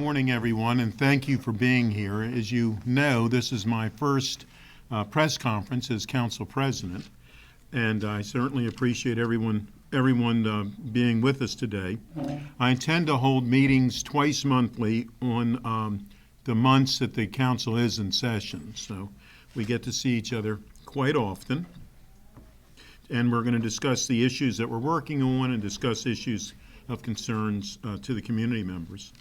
morning, everyone, and thank you for being here. As you know, this is my first press conference as council president, and I certainly appreciate everyone being with us today. I intend to hold meetings twice monthly on the months that the council is in session, so we get to see each other quite often. And we're going to discuss the issues that we're working on and discuss issues of concerns to the community members.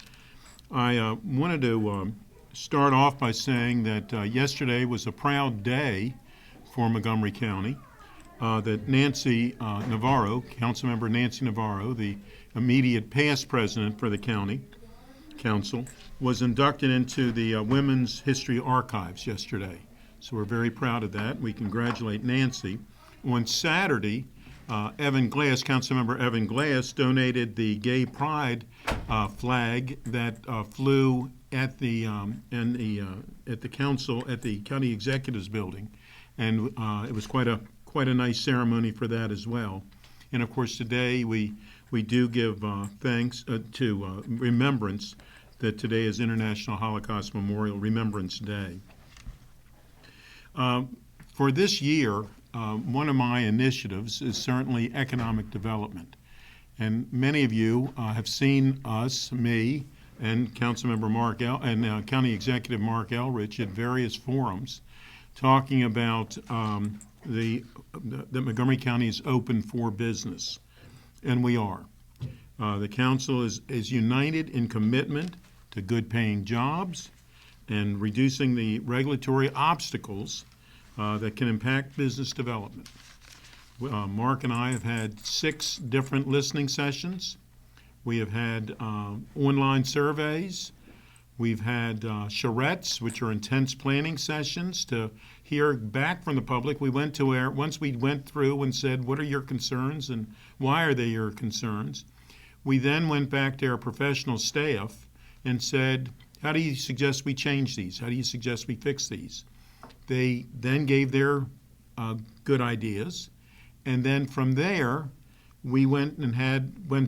I wanted to start off by saying that yesterday was a proud day for Montgomery County, that Nancy Navarro, Councilmember Nancy Navarro, the immediate past president for the county council, was inducted into the Women's History Archives yesterday. So we're very proud of that. We congratulate Nancy. On Saturday, Councilmember Evan Glass donated the Gay Pride flag that flew at the council at the county executive's building, and it was quite a nice ceremony for that as well. And of course, today we do give thanks to remembrance that today is International Holocaust Memorial Remembrance Day. For this year, one of my initiatives is certainly economic development. And many of you have seen us, me, and Councilmember County Executive Mark Elrich at various forums talking about that Montgomery County is open for business. And we are. The council is united in commitment to good paying jobs and reducing the regulatory obstacles that can impact business development. Mark and I have had 6 different listening sessions. We have had online surveys. We've had charrettes, which are intense planning sessions to hear back from the public. Once we went through and said, what are your concerns and why are they your concerns? We then went back to our professional staff and said, how do you suggest we change these? How do you suggest we fix these? They then gave their good ideas, and then from there, we went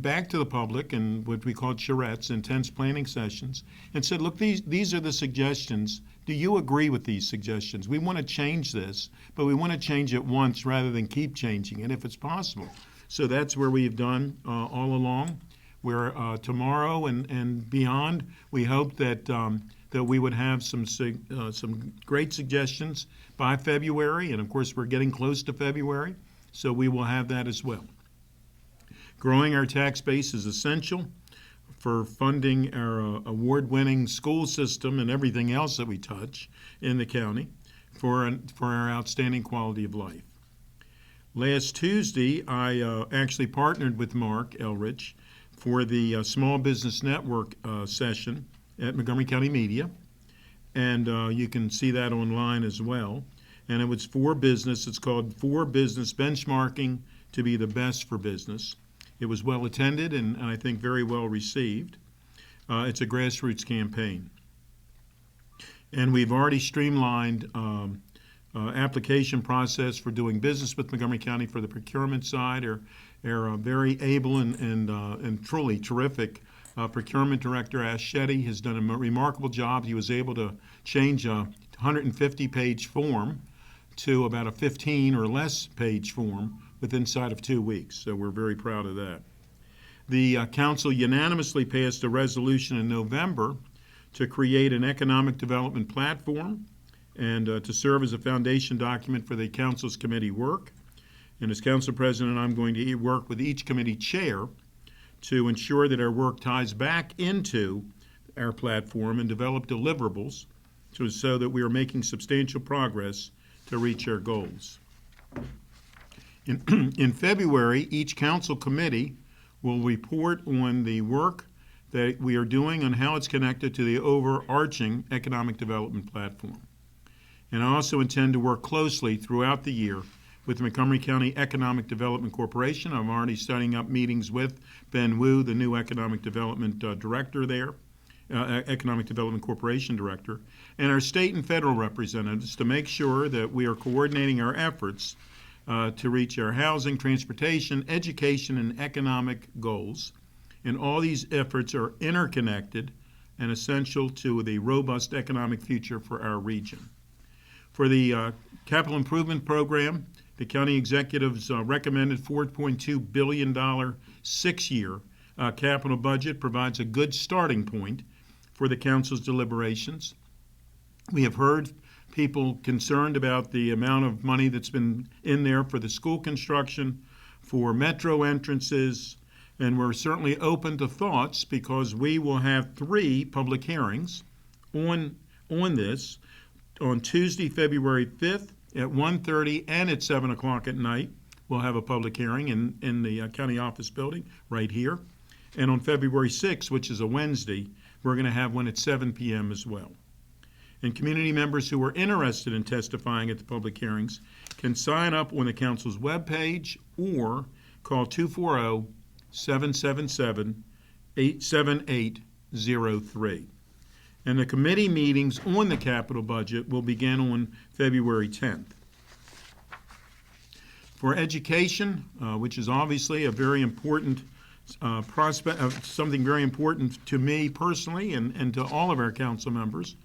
back to the public and what we called charrettes, intense planning sessions, and said, look, these are the suggestions. Do you agree with these suggestions? We want to change this, but we want to change it once rather than keep changing it if it's possible. So that's where we've done all along. Where tomorrow and beyond, we hope that we would have some great suggestions by February, and of course we're getting close to February, so we will have that as well. Growing our tax base is essential for funding our award-winning school system and everything else that we touch in the county for our outstanding quality of life. Last Tuesday, I actually partnered with Mark Elrich for the Small Business Network session at Montgomery County Media, and you can see that online as well. And it was for business. It's called For Business Benchmarking to be the Best for Business. It was well attended and I think very well received. It's a grassroots campaign. And we've already streamlined application process for doing business with Montgomery County for the procurement side. Our very able and truly terrific Procurement Director Ash Shetty has done a remarkable job. He was able to change a 150-page form to about a 15 or less page form within inside of 2 weeks. So we're very proud of that. The council unanimously passed a resolution in November to create an economic development platform and to serve as a foundation document for the council's committee work. And as council president, I'm going to work with each committee chair to ensure that our work ties back into our platform and develop deliverables so that we are making substantial progress to reach our goals. In February, each council committee will report on the work that we are doing and how it's connected to the overarching economic development platform. And I also intend to work closely throughout the year with the Montgomery County Economic Development Corporation. I'm already setting up meetings with Ben Wu, the new Economic Development Director there, Economic Development Corporation Director, and our state and federal representatives to make sure that we are coordinating our efforts to reach our housing, transportation, education, and economic goals. And all these efforts are interconnected and essential to the robust economic future for our region. For the capital improvement program, the county executives recommended $4.2 billion 6-year capital budget provides a good starting point for the council's deliberations. We have heard people concerned about the amount of money that's been in there for the school construction, for metro entrances, and we're certainly open to thoughts because we will have 3 public hearings on this on Tuesday, February 5th at 1:30 and at 7 o'clock at night. We'll have a public hearing in the county office building right here. And on February 6th, which is a Wednesday, we're going to have one at 7 p.m. as well. And community members who are interested in testifying at the public hearings can sign up on the council's webpage or call 240-777-7803. And the committee meetings on the capital budget will begin on February 10th. For education, which is obviously a very important prospect, something very important to me personally and to all of our council members,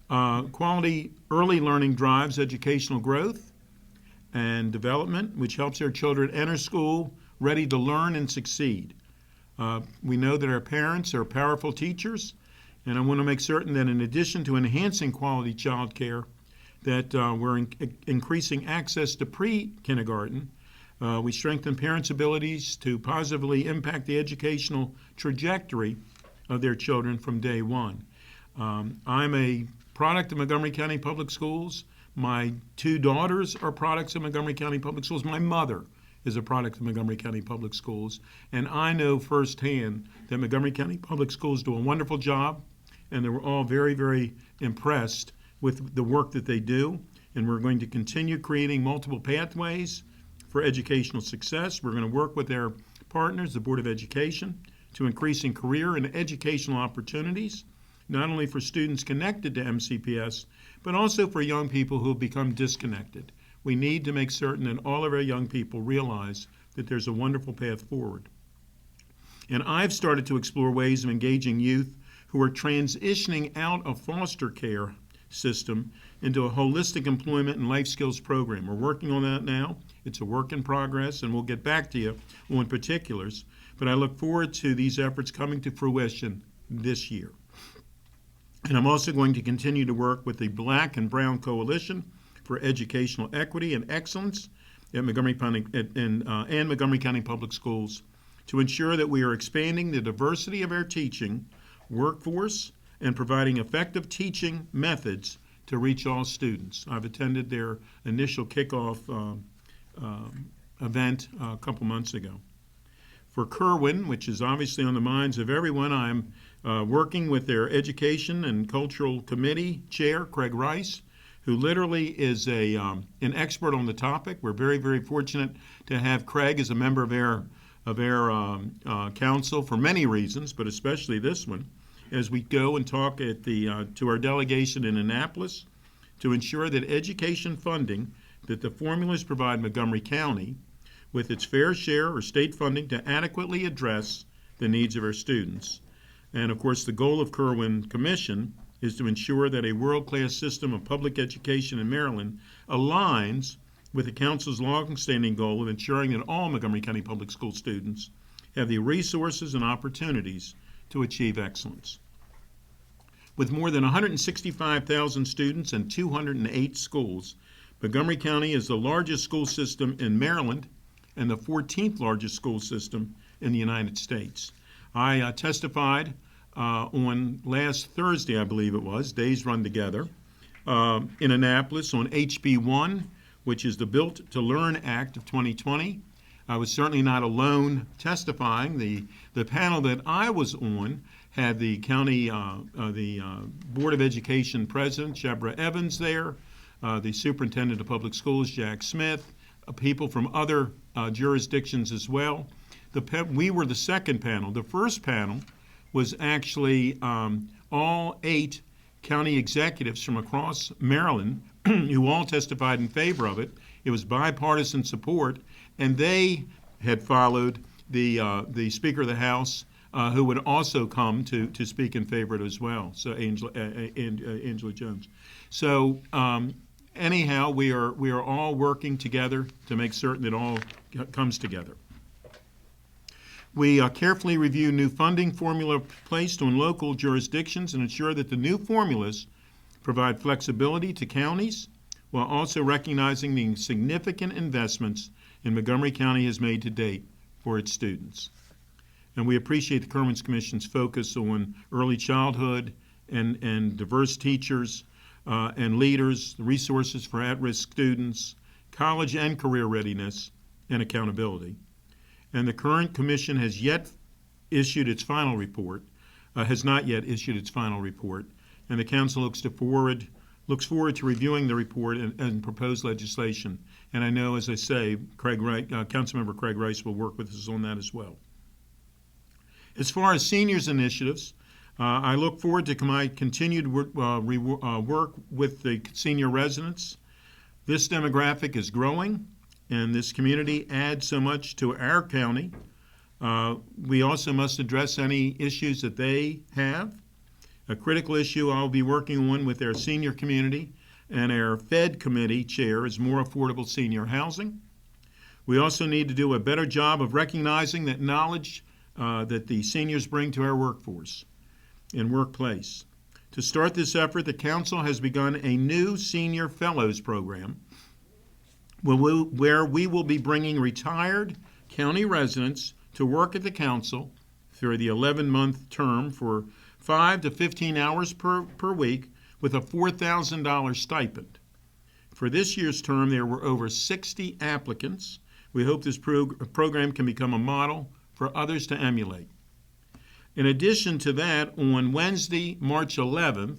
quality early learning drives educational growth and development, which helps our children enter school ready to learn and succeed. We know that our parents are powerful teachers, and I want to make certain that in addition to enhancing quality child care, that we're increasing access to pre-kindergarten. We strengthen parents' abilities to positively impact the educational trajectory of their children from day one. I'm a product of Montgomery County Public Schools. My 2 daughters are products of Montgomery County Public Schools. My mother is a product of Montgomery County Public Schools. And I know firsthand that Montgomery County Public Schools do a wonderful job, and they were all very, very impressed with the work that they do. And we're going to continue creating multiple pathways for educational success. We're going to work with our partners, the Board of Education, to increasing career and educational opportunities, not only for students connected to MCPS, but also for young people who have become disconnected. We need to make certain that all of our young people realize that there's a wonderful path forward. And I've started to explore ways of engaging youth who are transitioning out of foster care system into a holistic employment and life skills program. We're working on that now. It's a work in progress, and we'll get back to you on particulars. But I look forward to these efforts coming to fruition this year. And I'm also going to continue to work with the Black and Brown Coalition for Educational Equity and Excellence at Montgomery County and Montgomery County Public Schools to ensure that we are expanding the diversity of our teaching workforce and providing effective teaching methods to reach all students. I've attended their initial kickoff event a couple months ago. For Kerwin, which is obviously on the minds of everyone, I'm working with their Education and Cultural Committee Chair, Craig Rice, who literally is an expert on the topic. We're very, very fortunate to have Craig as a member of our council for many reasons, but especially this one, as we go and talk at to our delegation in Annapolis to ensure that education funding, that the formulas provide Montgomery County with its fair share or state funding to adequately address the needs of our students. And of course, the goal of Kerwin Commission is to ensure that a world-class system of public education in Maryland aligns with the Council's long-standing goal of ensuring that all Montgomery County Public School students have the resources and opportunities to achieve excellence. With more than 165,000 students and 208 schools, Montgomery County is the largest school system in Maryland and the 14th largest school system in the United States. I testified on last Thursday, I believe it was, days run together, in Annapolis on HB 1, which is the Built to Learn Act of 2020. I was certainly not alone testifying. The panel that I was on had the county, Board of Education President, Shebra Evans there, the Superintendent of Public Schools, Jack Smith, people from other jurisdictions as well. We were the second panel. The first panel was actually all 8 county executives from across Maryland who all testified in favor of it. It was bipartisan support, and they had followed the Speaker of the House, who would also come to speak in favor of it as well. So Angela Jones. So anyhow, we are all working together to make certain it all comes together. We carefully review new funding formula placed on local jurisdictions and ensure that the new formulas provide flexibility to counties while also recognizing the significant investments in Montgomery County has made to date for its students. And we appreciate the Kerman's Commission's focus on early childhood and diverse teachers and leaders, the resources for at-risk students, college and career readiness, and accountability. And the current commission has not yet issued its final report, and the council looks forward to reviewing the report and proposed legislation. And I know, as I say, Councilmember Craig Rice will work with us on that as well. As far as seniors initiatives, I look forward to my continued work with the senior residents. This demographic is growing, and this community adds so much to our county. We also must address any issues that they have. A critical issue I'll be working on with our senior community and our Fed committee chair is more affordable senior housing. We also need to do a better job of recognizing that knowledge that the seniors bring to our workforce and workplace. To start this effort, the council has begun a new senior fellows program where we will be bringing retired county residents to work at the council through the 11-month term for 5 to 15 hours per week with a $4,000 stipend. For this year's term, there were over 60 applicants. We hope this program can become a model for others to emulate. In addition to that, on Wednesday, March 11th,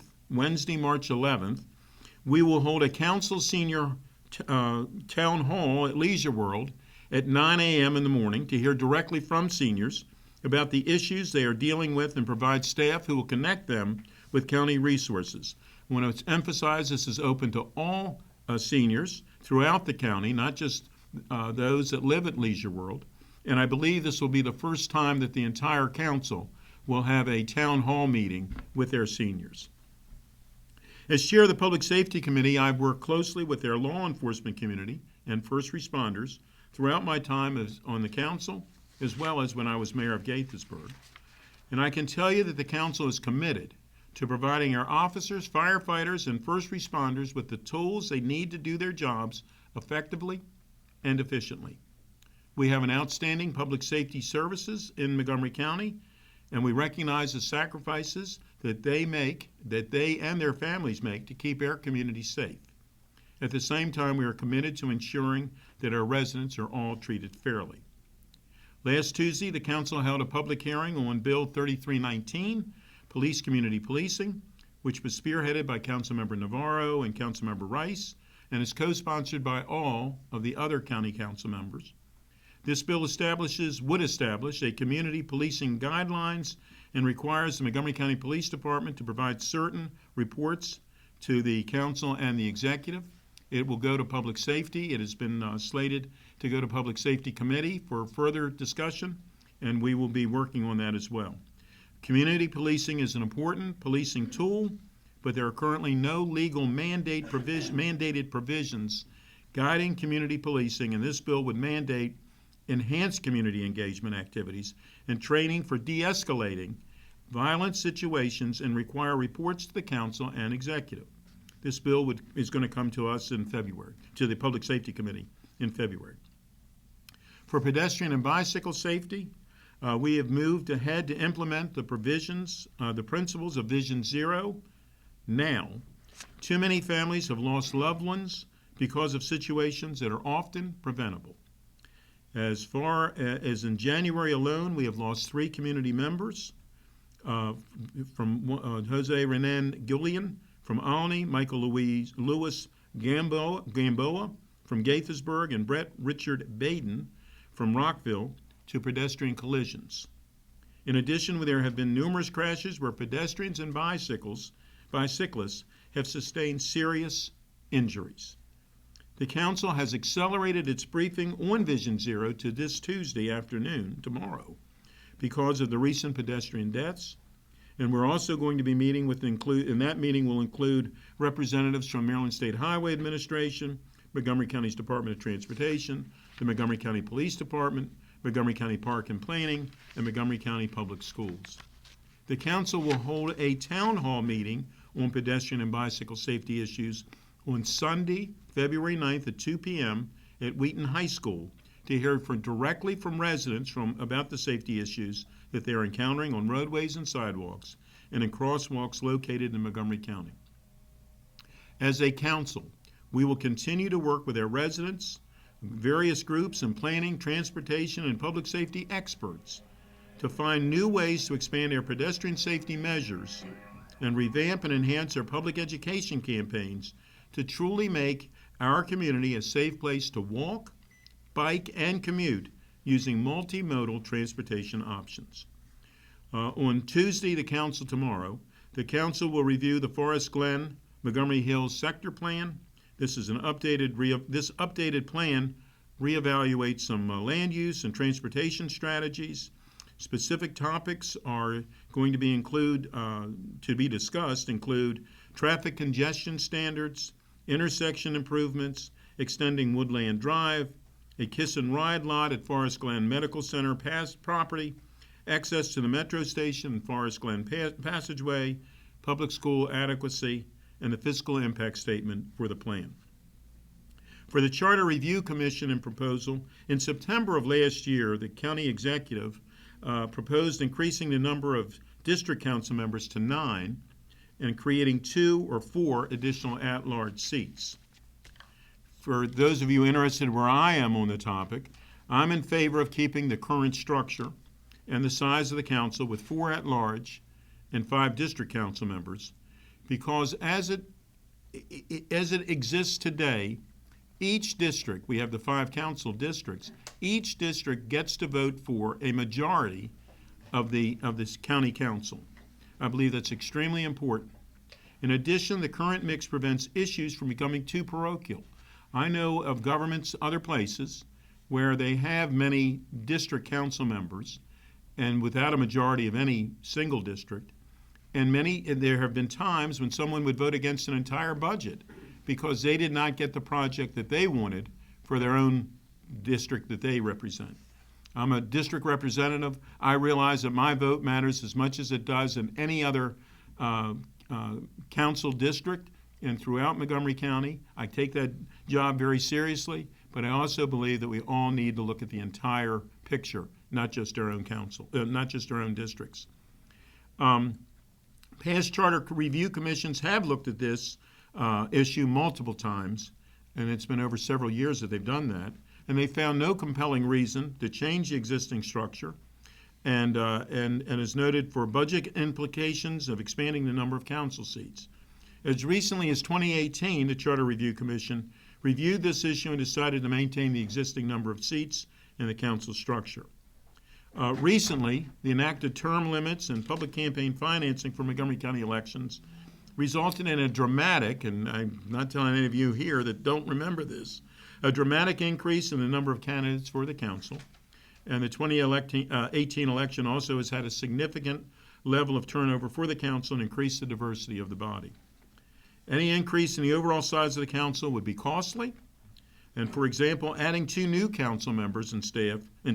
we will hold a council senior town hall at Leisure World at 9 a.m. in the morning to hear directly from seniors about the issues they are dealing with and provide staff who will connect them with county resources. I want to emphasize this is open to all seniors throughout the county, not just those that live at Leisure World. And I believe this will be the first time that the entire council will have a town hall meeting with their seniors. As chair of the Public Safety Committee, I've worked closely with their law enforcement community and first responders throughout my time on the council, as well as when I was mayor of Gaithersburg. And I can tell you that the council is committed to providing our officers, firefighters, and first responders with the tools they need to do their jobs effectively and efficiently. We have an outstanding public safety services in Montgomery County, and we recognize the sacrifices that they and their families make to keep our community safe. At the same time, we are committed to ensuring that our residents are all treated fairly. Last Tuesday, the council held a public hearing on Bill 3319, Police Community Policing, which was spearheaded by Councilmember Navarro and Councilmember Rice, and is co-sponsored by all of the other county council members. This bill would establish a community policing guidelines and requires the Montgomery County Police Department to provide certain reports to the council and the executive. It will go to public safety. It has been slated to go to Public Safety Committee for further discussion, and we will be working on that as well. Community policing is an important policing tool, but there are currently no legal mandated provisions guiding community policing, and this bill would mandate enhanced community engagement activities and training for de-escalating violent situations and require reports to the council and executive. This bill is going to come to us in February, to the Public Safety Committee in February. For pedestrian and bicycle safety, we have moved ahead to implement the principles of Vision Zero now. Too many families have lost loved ones because of situations that are often preventable. As far as in January alone, we have lost 3 community members from Jose Renan Gillian from Alny, Michael Lewis Gamboa from Gaithersburg, and Brett Richard Baden from Rockville to pedestrian collisions. In addition, there have been numerous crashes where pedestrians and bicyclists have sustained serious injuries. The council has accelerated its briefing on Vision Zero to this Tuesday afternoon, tomorrow, because of the recent pedestrian deaths. And we're also going to be meeting and that meeting will include representatives from Maryland State Highway Administration, Montgomery County's Department of Transportation, the Montgomery County Police Department, Montgomery County Park and Planning, and Montgomery County Public Schools. The council will hold a town hall meeting on pedestrian and bicycle safety issues on Sunday, February 9th at 2 p.m. at Wheaton High School to hear directly from residents about the safety issues that they are encountering on roadways and sidewalks and in crosswalks located in Montgomery County. As a council, we will continue to work with our residents, various groups, and planning, transportation, and public safety experts to find new ways to expand our pedestrian safety measures and revamp and enhance our public education campaigns to truly make our community a safe place to walk, bike, and commute using multimodal transportation options. On Tuesday, tomorrow, the council will review the Forest Glen Montgomery Hills sector plan. This updated plan reevaluates some land use and transportation strategies. Specific topics are going to be discussed include traffic congestion standards, intersection improvements, extending Woodland Drive, a kiss and ride lot at Forest Glen Medical Center property, access to the metro station and Forest Glen Passageway, public school adequacy, and the fiscal impact statement for the plan. For the Charter Review Commission and proposal, in September of last year, the county executive proposed increasing the number of district council members to 9 and creating 2 or 4 additional at-large seats. For those of you interested where I am on the topic, I'm in favor of keeping the current structure and the size of the council with 4 at-large and 5 district council members, because as it exists today, each district, we have the 5 council districts, each district gets to vote for a majority of this county council. I believe that's extremely important. In addition, the current mix prevents issues from becoming too parochial. I know of governments, other places, where they have many district council members and without a majority of any single district. And there have been times when someone would vote against an entire budget because they did not get the project that they wanted for their own district that they represent. I'm a district representative. I realize that my vote matters as much as it does in any other council district and throughout Montgomery County. I take that job very seriously, but I also believe that we all need to look at the entire picture, not just our own not just our own districts. Past charter review commissions have looked at this issue multiple times, and it's been over several years that they've done that, and they found no compelling reason to change the existing structure, and as noted for budget implications of expanding the number of council seats. As recently as 2018, the Charter Review Commission reviewed this issue and decided to maintain the existing number of seats in the council structure. Recently, the enacted term limits and public campaign financing for Montgomery County elections resulted in a dramatic, and I'm not telling any of you here that don't remember this, a dramatic increase in the number of candidates for the council. And the 2018 election also has had a significant level of turnover for the council and increased the diversity of the body. Any increase in the overall size of the council would be costly. And for example, adding 2 new council members and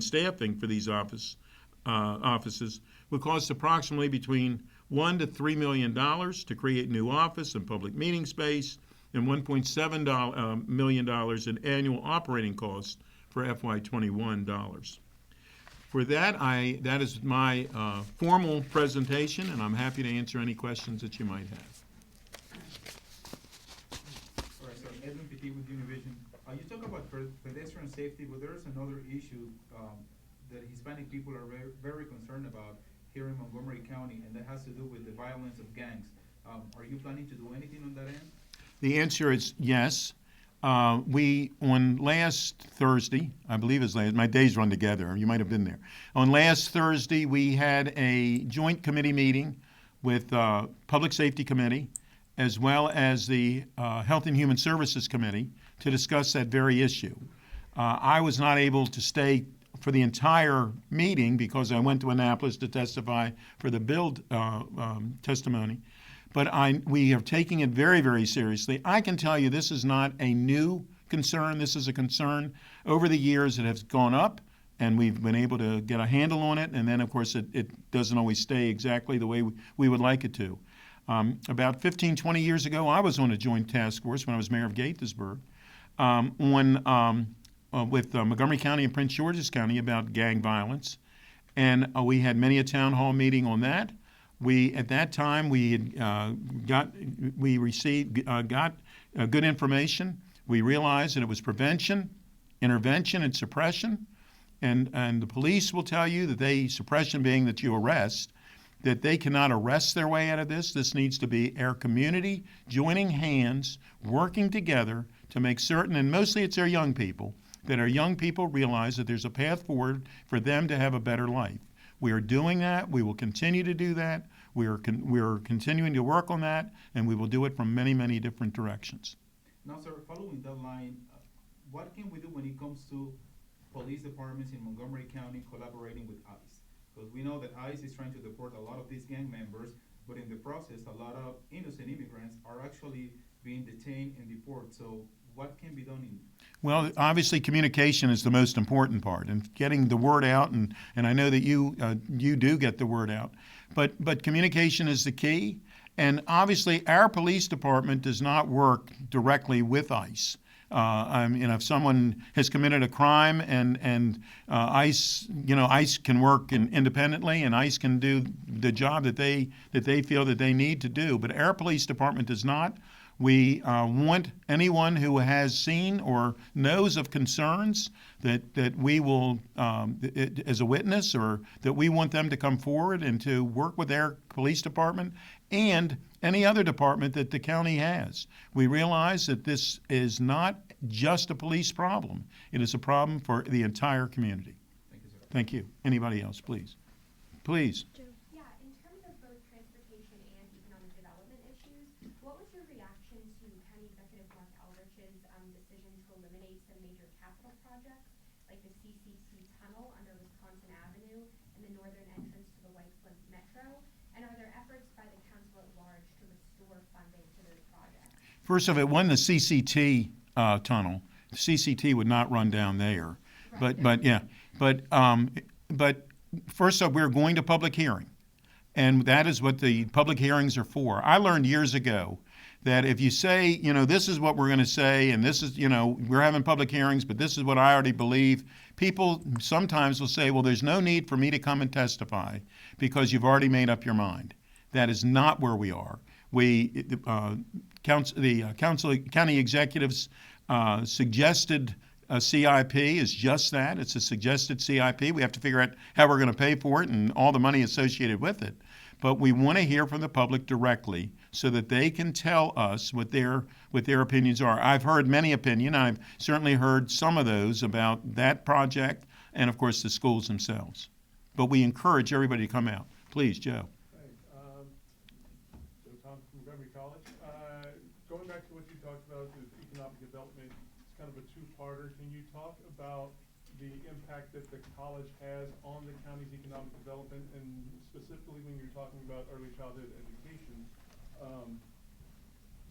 staffing for these offices would cost approximately between $1 to $3 million to create new office and public meeting space, and $1.7 million in annual operating costs for FY21 dollars. For that, that is my formal presentation, and I'm happy to answer any questions that you might have. All right, so Edwin Petit with Univision. You talk about pedestrian safety, but there's another issue that Hispanic people are very, very concerned about here in Montgomery County, and that has to do with the violence of gangs. Are you planning to do anything on that end? The answer is yes. On last Thursday, I believe it was my days run together, you might have been there. On last Thursday, we had a joint committee meeting with Public Safety Committee as well as the Health and Human Services Committee to discuss that very issue. I was not able to stay for the entire meeting because I went to Annapolis to testify for the build testimony. But we are taking it very, very seriously. I can tell you this is not a new concern. This is a concern over the years that has gone up, and we've been able to get a handle on it. And then, of course, it doesn't always stay exactly the way we would like it to. About 15, 20 years ago, I was on a joint task force when I was mayor of Gaithersburg with Montgomery County and Prince George's County about gang violence. And we had many a town hall meeting on that. At that time, we had got good information. We realized that it was prevention, intervention, and suppression. And the police will tell you that suppression being that you arrest, that they cannot arrest their way out of this. This needs to be our community joining hands, working together to make certain, and mostly it's our young people, that our young people realize that there's a path forward for them to have a better life. We are doing that. We will continue to do that. We are continuing to work on that, and we will do it from many, many different directions. Now, sir, following that line, what can we do when it comes to police departments in Montgomery County collaborating with ICE? Because we know that ICE is trying to deport a lot of these gang members, but in the process, a lot of innocent immigrants are actually being detained and deported. So what can be done? Well, obviously, communication is the most important part, and getting the word out. And I know that you do get the word out, but communication is the key. And obviously, our police department does not work directly with ICE. If someone has committed a crime and ICE, ICE can work independently, and ICE can do the job that they feel that they need to do. But our police department does not. We want anyone who has seen or knows of concerns that we will, as a witness, or that we want them to come forward and to work with their police department and any other department that the county has. We realize that this is not just a police problem. It is a problem for the entire community. Thank you, sir. Thank you. Anybody else, please? Please. Yeah, in terms of both transportation and economic development issues, what was your reaction to County Executive Mark Aldrich's decision to eliminate some major capital projects, like the CCT tunnel under Wisconsin Avenue and the northern entrance to the White Flint Metro? And are there efforts by the council at large to restore funding to those projects? First of it, when the CCT tunnel, the CCT would not run down there. Right. But first up, we're going to public hearing. And that is what the public hearings are for. I learned years ago that if you say, this is what we're going to say, and this is, we're having public hearings, but this is what I already believe, people sometimes will say, well, there's no need for me to come and testify because you've already made up your mind. That is not where we are. The county executives suggested a CIP is just that. It's a suggested CIP. We have to figure out how we're going to pay for it and all the money associated with it. But we want to hear from the public directly so that they can tell us what their opinions are. I've heard many opinions. I've certainly heard some of those about that project and, of course, the schools themselves. But we encourage everybody to come out. Please, Joe. Thanks. Joe Thompson from Montgomery College. Going back to what you talked about with economic development, it's kind of a two-parter. Can you talk about the impact that the college has on the county's economic development, and specifically when you're talking about early childhood education?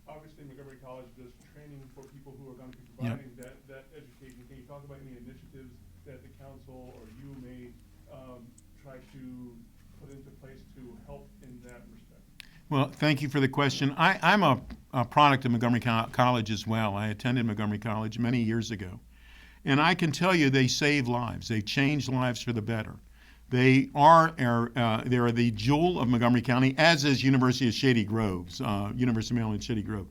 Obviously, Montgomery College does training for people who are going to be providing that education. Can you talk about any initiatives that the council or you may try to put into place to help in that respect? Well, thank you for the question. I'm a product of Montgomery College as well. I attended Montgomery College many years ago. And I can tell you they save lives. They change lives for the better. They are the jewel of Montgomery County, as is University of Shady Grove's, University of Maryland Shady Grove.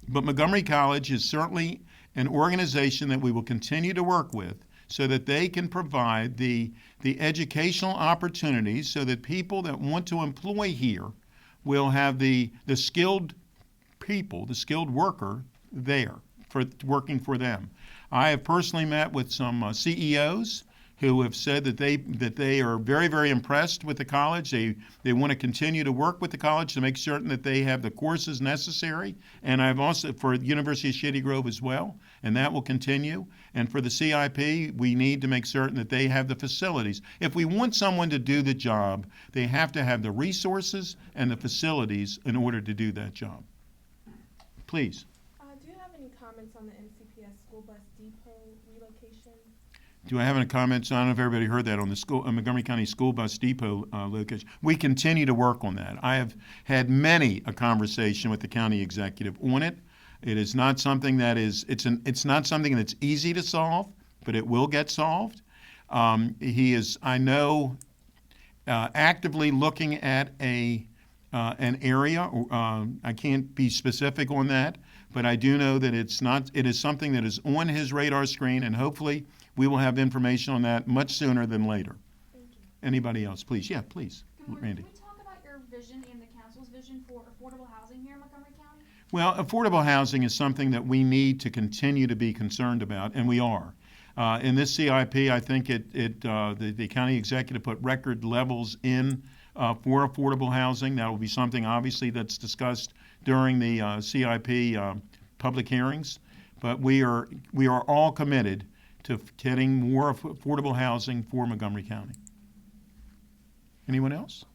But Montgomery College is certainly an organization that we will continue to work with so that they can provide the educational opportunities so that people that want to employ here will have the skilled people, the skilled worker there for working for them. I have personally met with some CEOs who have said that they are very, very impressed with the college. They want to continue to work with the college to make certain that they have the courses necessary. And I've also, for the University of Shady Grove as well, and that will continue. And for the CIP, we need to make certain that they have the facilities. If we want someone to do the job, they have to have the resources and the facilities in order to do that job. Please. Do you have any comments on the MCPS school bus depot relocation? Do I have any comments? I don't know if everybody heard that on the Montgomery County School Bus Depot location. We continue to work on that. I have had many a conversation with the county executive on it. It is not something that is, it's not something that's easy to solve, but it will get solved. He is, I know, actively looking at an area. I can't be specific on that, but I do know that it is something that is on his radar screen, and hopefully we will have information on that much sooner than later. Thank you. Anybody else? Please. Yeah, please. Good morning. Randy. Can we talk about your vision and the council's vision for affordable housing here in Montgomery County? Well, affordable housing is something that we need to continue to be concerned about, and we are. In this CIP, I think the county executive put record levels in for affordable housing. That will be something, obviously, that's discussed during the CIP public hearings. But we are all committed to getting more affordable housing for Montgomery County. Anyone else?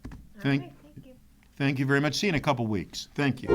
All right, thank you. Thank you very much. See you in a couple weeks. Thank you.